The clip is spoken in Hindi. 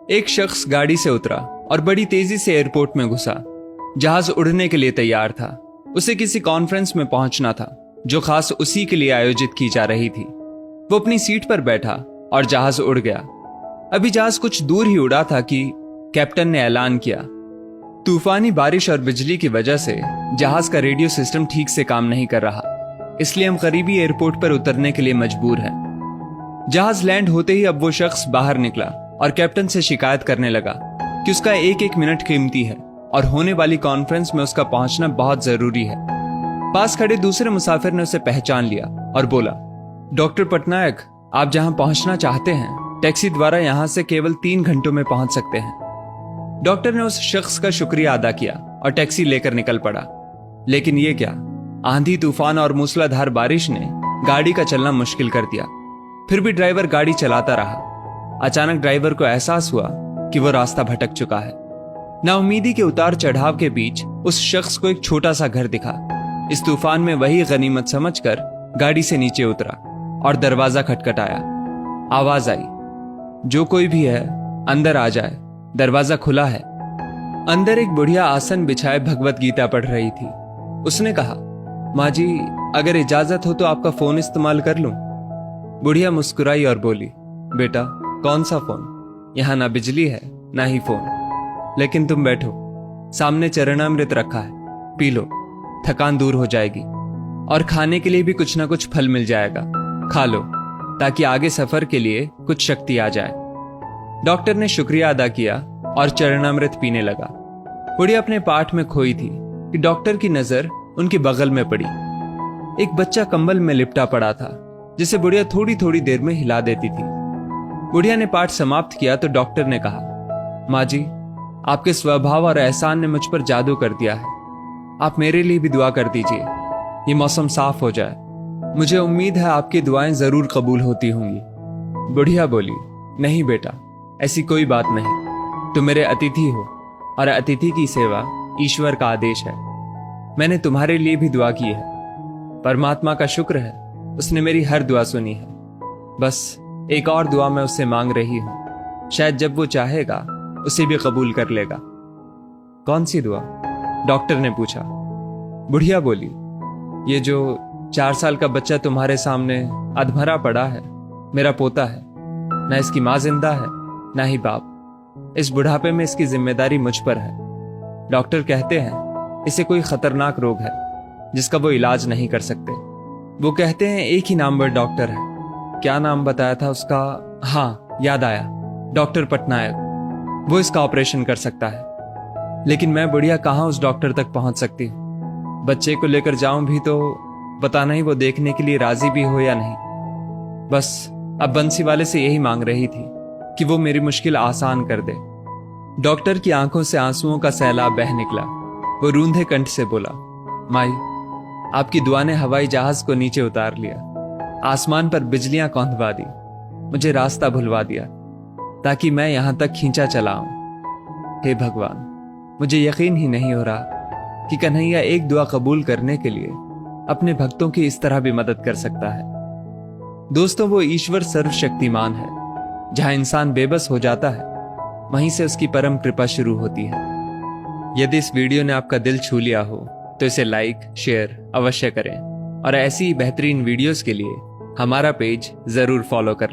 एक शख्स गाड़ी से उतरा और बड़ी तेजी से एयरपोर्ट में घुसा। जहाज उड़ने के लिए तैयार था। उसे किसी कॉन्फ्रेंस में पहुंचना था जो खास उसी के लिए आयोजित की जा रही थी। वो अपनी सीट पर बैठा और जहाज उड़ गया। अभी जहाज कुछ दूर ही उड़ा था कि कैप्टन ने ऐलान किया, तूफानी बारिश और बिजली की वजह से जहाज का रेडियो सिस्टम ठीक से काम नहीं कर रहा, इसलिए हम करीबी एयरपोर्ट पर उतरने के लिए मजबूर हैं। जहाज लैंड होते ही अब वो शख्स बाहर निकला और कैप्टन से शिकायत करने लगा कि उसका एक एक मिनट कीमती है और होने वाली कॉन्फ्रेंस में उसका पहुंचना बहुत जरूरी है। पास खड़े दूसरे मुसाफिर ने उसे पहचान लिया और बोला, डॉक्टर पटनायक, आप जहां पहुंचना चाहते हैं टैक्सी द्वारा यहां से केवल 3 घंटों में पहुंच सकते हैं। डॉक्टर ने उस शख्स का शुक्रिया अदा किया और टैक्सी लेकर निकल पड़ा। लेकिन ये क्या, आंधी तूफान और मूसलाधार बारिश ने गाड़ी का चलना मुश्किल कर दिया। फिर भी ड्राइवर गाड़ी चलाता रहा। अचानक ड्राइवर को एहसास हुआ कि वो रास्ता भटक चुका है। नाउमीदी के उतार चढ़ाव के बीच उस शख्स को एक छोटा सा घर दिखा। इस तूफान में वही गनीमत समझकर गाड़ी से नीचे उतरा और दरवाजा खटखटाया। आवाज आई, जो कोई भी है अंदर आ जाए, दरवाजा खुला है। अंदर एक बुढ़िया आसन बिछाए भगवत गीता पढ़ रही थी। उसने कहा, माँ जी, अगर इजाजत हो तो आपका फोन इस्तेमाल कर लूं। बुढ़िया मुस्कुराई और बोली, बेटा, कौन सा फोन? यहां ना बिजली है ना ही फोन। लेकिन तुम बैठो, सामने चरणामृत रखा है, पी लो, थकान दूर हो जाएगी और खाने के लिए भी कुछ ना कुछ फल मिल जाएगा, खा लो ताकि आगे सफर के लिए कुछ शक्ति आ जाए। डॉक्टर ने शुक्रिया अदा किया और चरणामृत पीने लगा। बुढ़िया अपने पाठ में खोई थी कि डॉक्टर की नजर उनके बगल में पड़ी। एक बच्चा कंबल में लिपटा पड़ा था जिसे बुढ़िया थोड़ी थोड़ी देर में हिला देती थी। बुढ़िया ने पाठ समाप्त किया तो डॉक्टर ने कहा, माँ जी, आपके स्वभाव और एहसान ने मुझ पर जादू कर दिया है। आप मेरे लिए भी दुआ कर दीजिए, ये मौसम साफ हो जाए। मुझे उम्मीद है आपकी दुआएं जरूर कबूल होती होंगी। बुढ़िया बोली, नहीं बेटा, ऐसी कोई बात नहीं। तुम मेरे अतिथि हो और अतिथि की सेवा ईश्वर का आदेश है। मैंने तुम्हारे लिए भी दुआ की है। परमात्मा का शुक्र है, उसने मेरी हर दुआ सुनी है। बस एक और दुआ मैं उससे मांग रही हूं, शायद जब वो चाहेगा उसे भी कबूल कर लेगा। कौन सी दुआ? डॉक्टर ने पूछा। बुढ़िया बोली, ये जो 4 साल का बच्चा तुम्हारे सामने अधमरा पड़ा है, मेरा पोता है। ना इसकी माँ जिंदा है ना ही बाप। इस बुढ़ापे में इसकी जिम्मेदारी मुझ पर है। डॉक्टर कहते हैं इसे कोई खतरनाक रोग है जिसका वो इलाज नहीं कर सकते। वो कहते हैं एक ही नामवर डॉक्टर है। क्या नाम बताया था उसका? हाँ, याद आया, डॉक्टर पटनायक। वो इसका ऑपरेशन कर सकता है। लेकिन मैं बुढ़िया कहाँ उस डॉक्टर तक पहुंच सकती हूँ? बच्चे को लेकर जाऊं भी तो पता नहीं वो देखने के लिए राजी भी हो या नहीं। बस अब बंसी वाले से यही मांग रही थी कि वो मेरी मुश्किल आसान कर दे। डॉक्टर की आंखों से आंसुओं का सैलाब बह निकला। वो रूंधे कंठ से बोला, माई, आपकी दुआ ने हवाई जहाज को नीचे उतार लिया, आसमान पर बिजलियां कौंधवा दी, मुझे रास्ता भुलवा दिया ताकि मैं यहां तक खींचा चला आऊं। हे भगवान, मुझे यकीन ही नहीं हो रहा कि कन्हैया एक दुआ कबूल करने के लिए अपने भक्तों की इस तरह भी मदद कर सकता है। दोस्तों, वो ईश्वर सर्वशक्तिमान है। जहां इंसान बेबस हो जाता है वहीं से उसकी परम कृपा शुरू होती है। यदि इस वीडियो ने आपका दिल छू लिया हो तो इसे लाइक शेयर अवश्य करें और ऐसी ही बेहतरीन वीडियोस के लिए हमारा पेज जरूर फॉलो कर लें।